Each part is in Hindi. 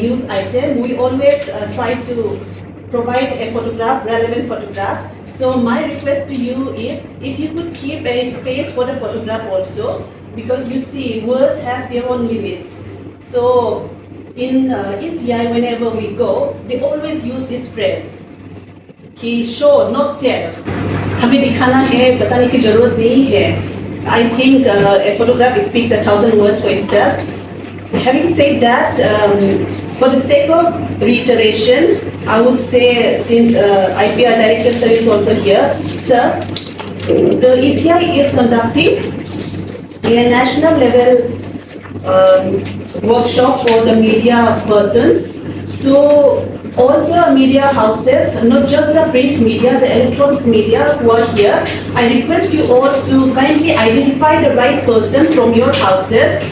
news item, we always try to provide a photograph, relevant photograph. So my request to you is, if you could keep a space for the photograph also, because you see, words have their own limits. So in ECI, whenever we go, they always use this phrase कि शो नॉट टेल, हमें दिखाना है, बताने की जरूरत नहीं है. I think a photograph speaks 1,000 words for itself. Having said that, for the sake of reiteration, I would say, since IPR Director Sir is also here, Sir, the ECI is conducting a national level workshop for the media persons. So all the media houses, not just the print media, the electronic media who are here, I request you all to kindly identify the right person from your houses.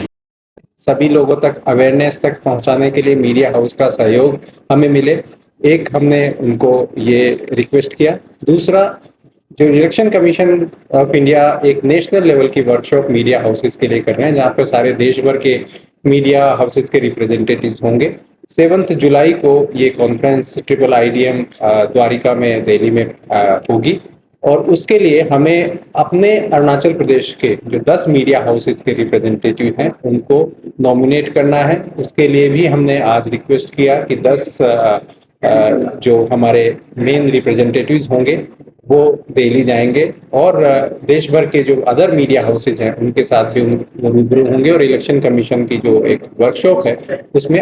सभी लोगों तक अवेयरनेस तक पहुंचाने के लिए मीडिया हाउस का सहयोग हमें मिले। एक, हमने उनको ये रिक्वेस्ट किया। दूसरा, जो इलेक्शन कमीशन ऑफ इंडिया एक नेशनल लेवल की वर्कशॉप मीडिया हाउसेस के लिए कर रहे हैं, जहाँ पर सारे देश भर के मीडिया हाउसेस के रिप्रेजेंटेटिव्स होंगे। 7 जुलाई को ये कॉन्फ्रेंस IIIDM द्वारिका में, दिल्ली में होगी, और उसके लिए हमें अपने अरुणाचल प्रदेश के जो 10 मीडिया हाउसेस के रिप्रेजेंटेटिव हैं उनको नॉमिनेट करना है। उसके लिए भी हमने आज रिक्वेस्ट किया कि 10 जो हमारे मेन रिप्रेजेंटेटिव्स होंगे वो दिल्ली जाएंगे, और देश भर के जो अदर मीडिया हाउसेज हैं उनके साथ भी रूबरू होंगे, और इलेक्शन कमीशन की जो एक वर्कशॉप है उसमें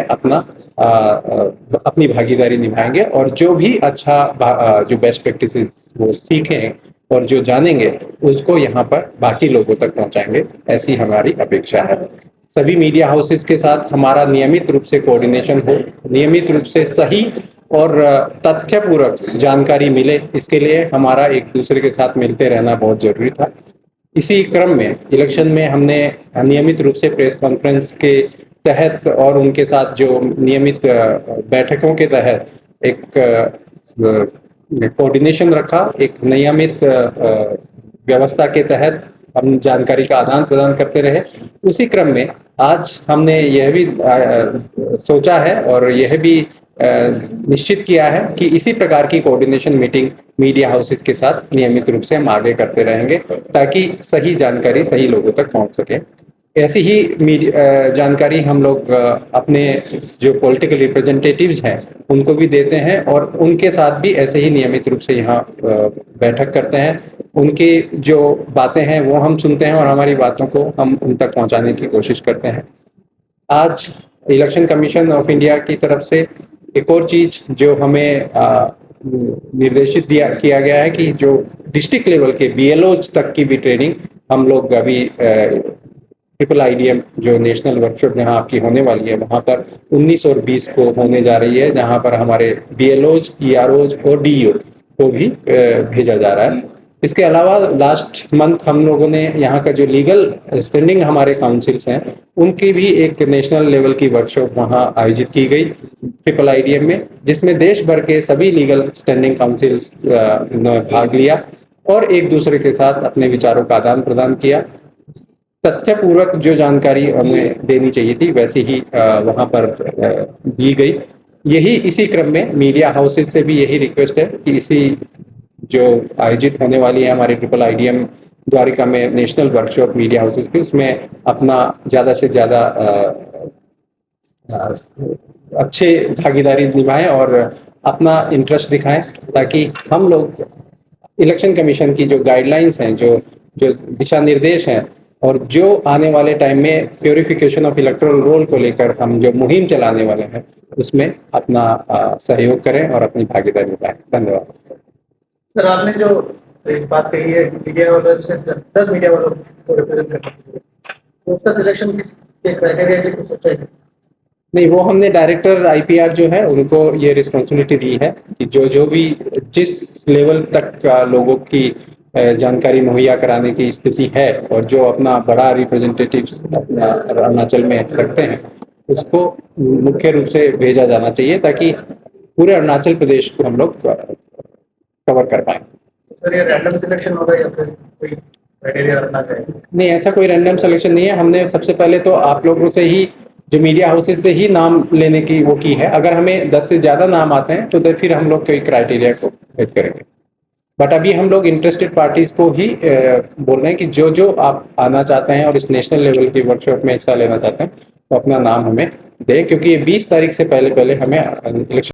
अपनी भागीदारी निभाएंगे, और जो भी अच्छा जो बेस्ट प्रैक्टिसेस वो सीखें और जो जानेंगे उसको यहाँ पर बाकी लोगों तक पहुँचाएंगे, ऐसी हमारी अपेक्षा है। सभी मीडिया हाउसेस के साथ हमारा नियमित रूप से कोऑर्डिनेशन हो, नियमित रूप से सही और तथ्यपूर्वक जानकारी मिले, इसके लिए हमारा एक दूसरे के साथ मिलते रहना बहुत जरूरी था। इसी क्रम में इलेक्शन में हमने नियमित रूप से प्रेस कॉन्फ्रेंस के तहत और उनके साथ जो नियमित बैठकों के तहत एक कोऑर्डिनेशन रखा। एक नियमित व्यवस्था के तहत हम जानकारी का आदान प्रदान करते रहे। उसी क्रम में आज हमने यह भी सोचा है और यह भी निश्चित किया है कि इसी प्रकार की कोऑर्डिनेशन मीटिंग मीडिया हाउसेस के साथ नियमित रूप से हम आगे करते रहेंगे, ताकि सही जानकारी सही लोगों तक पहुंच सके। ऐसी ही जानकारी हम लोग अपने जो पॉलिटिकल रिप्रेजेंटेटिव्स हैं उनको भी देते हैं, और उनके साथ भी ऐसे ही नियमित रूप से यहाँ बैठक करते हैं। उनकी जो बातें हैं वो हम सुनते हैं और हमारी बातों को हम उन तक पहुँचाने की कोशिश करते हैं। आज इलेक्शन कमीशन ऑफ इंडिया की तरफ से एक और चीज़ जो हमें निर्देशित किया गया है कि जो डिस्ट्रिक्ट लेवल के BLOs तक की भी ट्रेनिंग हम लोग अभी IIIDM जो नेशनल वर्कशॉप जहां आपकी होने वाली है वहां पर 19 और 20 को होने जा रही है, जहां पर हमारे BLOs, EROs और DEO को भी भेजा जा रहा है। इसके अलावा लास्ट मंथ हम लोगों ने यहाँ का जो लीगल स्टैंडिंग हमारे काउंसिल्स हैं उनकी भी एक नेशनल लेवल की वर्कशॉप वहाँ आयोजित की गई IIIDM में, जिसमें देश भर के सभी लीगल स्टैंडिंग काउंसिल्स ने भाग लिया और एक दूसरे के साथ अपने विचारों का आदान प्रदान किया। तथ्यपूर्वक जो जानकारी हमें देनी चाहिए थी वैसे ही वहाँ पर दी गई। यही इसी क्रम में मीडिया हाउसेज से भी यही रिक्वेस्ट है कि इसी जो आयोजित होने वाली है हमारे IIIDM द्वारिका में नेशनल वर्कशॉप मीडिया हाउसेज की, उसमें अपना ज़्यादा से ज़्यादा अच्छे भागीदारी निभाएं और अपना इंटरेस्ट दिखाएं, ताकि हम लोग इलेक्शन कमीशन की जो गाइडलाइंस हैं, जो दिशा निर्देश हैं और जो आने वाले टाइम में प्योरिफिकेशन ऑफ इलेक्टोरल रोल को लेकर हम जो मुहिम चलाने वाले हैं उसमें अपना सहयोग करें और अपनी भागीदारी निभाएं। धन्यवाद। सर, आपने जो एक बात कही है मीडिया वालों से 10 मीडिया वालों को रिप्रेजेंट करना है, तो उसका सिलेक्शन किसके क्राइटेरिया के कुछ सोचा है? नहीं, वो हमने डायरेक्टर IPR जो है उनको ये रिस्पॉन्सिबिलिटी दी है कि जो भी जिस लेवल तक लोगों की जानकारी मुहैया कराने की स्थिति है और जो अपना बड़ा रिप्रेजेंटेटिव अपना अरुणाचल में रखते हैं उसको मुख्य रूप से भेजा जाना चाहिए, ताकि पूरे अरुणाचल प्रदेश को हम लोग कवर कर पाए। सर, ये रैंडम सिलेक्शन होगा या फिर कोई क्राइटेरिया रखना चाहिए? नहीं, ऐसा कोई रैंडम सिलेक्शन नहीं है। हमने सबसे पहले तो आप लोगों से ही जो मीडिया हाउसेज से ही नाम लेने की वो की है। अगर हमें 10 से ज़्यादा नाम आते हैं तो फिर हम लोग कई क्राइटेरिया को फिट करेंगे। बट अभी हम लोग इंटरेस्टेड पार्टीज को ही बोल रहे हैं कि जो जो आप आना चाहते हैं और इस नेशनल लेवल की वर्कशॉप में हिस्सा लेना चाहते हैं तो अपना नाम हमें दें, क्योंकि ये 20 तारीख से पहले हमें इलेक्शन